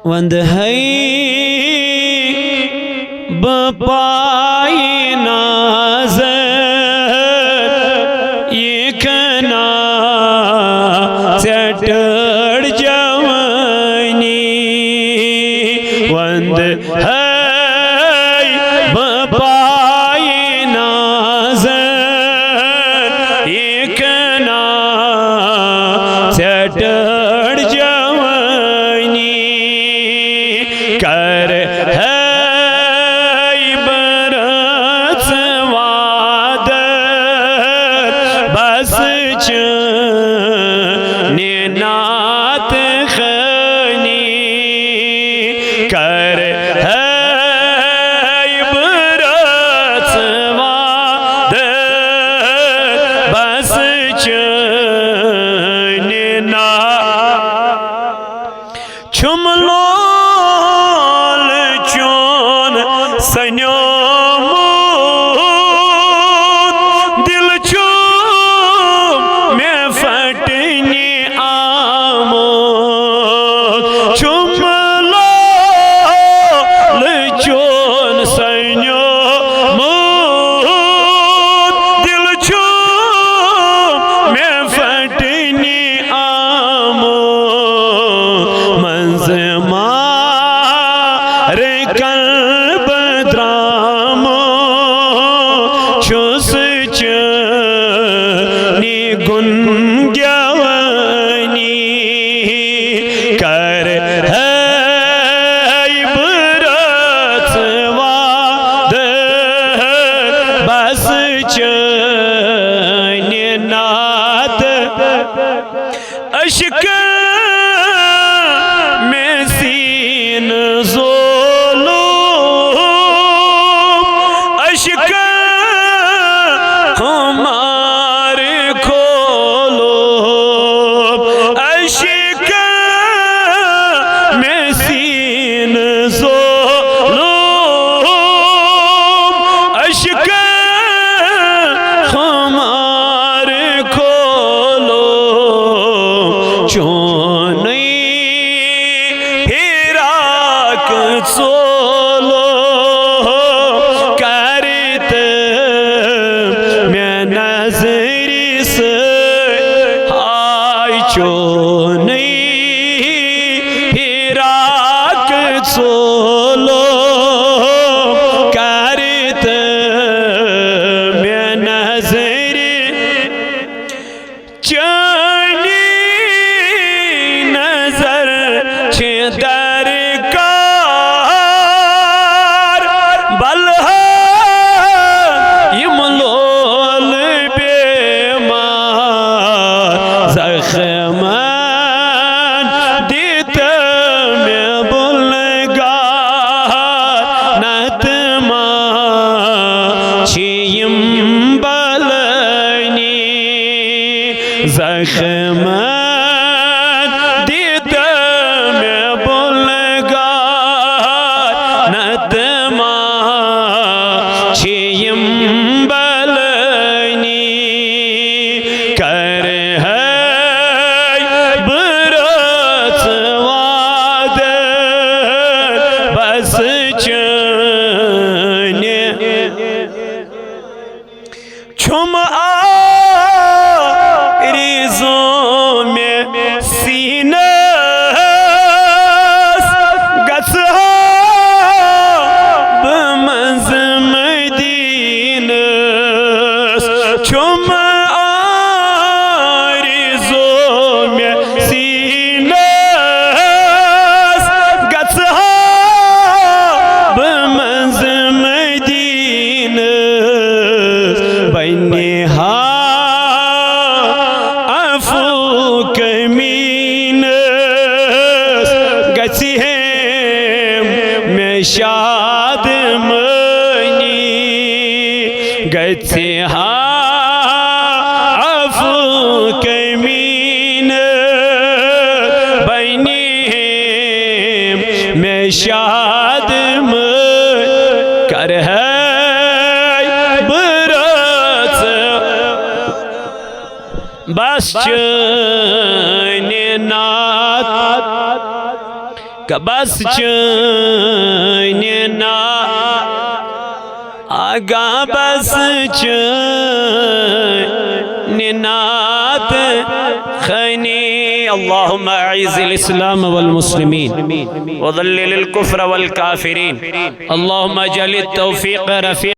One है बपाई नाज़र ये कना चटड़ जवानी वंद है बपाई नाज़र ये कना चटड़ जवानी कर है बरस वादत बस चने नात खनी कर है बरस वादत बस चने नात छुमलो सन्यो दिल छू में फटने आमो चुमलो लचोन सन्यो दिल छू में फटने आमो मंजमा रे कल्ब द्रामो छुस चनी गुन ज्ञानी कर है बरस वादत बस चनी नात अश्क में सीन ज़ोलो अश्क हमारे खोलो अश्क में सीन ज़ोलो अश्क हमारे खोलो चोनी हिराक सोलो करत मैं नजरी से हाय चोनी हिराक सोलो करत मैं नजरी चनी नजर छे दरकार बल इमलोल बेमार जख्मन दित में बुलगार नतमा छियम बलनी जख्मन दित में बुलगार नतमा छियम बलनी कर है बरस वादत बस चने छुम रिज़ों में सीनस गस बमज़ मदीनस छुम रिज़ों में सीनस गस बमज़ मदीनस बने शाद मनी गथे अफू कमीन बनी में शाद कर है बरस बस चने नात बस चना आगा बस चनात खनी। अल्लाहुम्मा अइज़्ज़िल इस्लाम वल मुस्लिमीन व ज़ल्लिल कुफ्र वल काफिरीन। अल्लाहुम्मा जलित तौफीक़ रफ़ी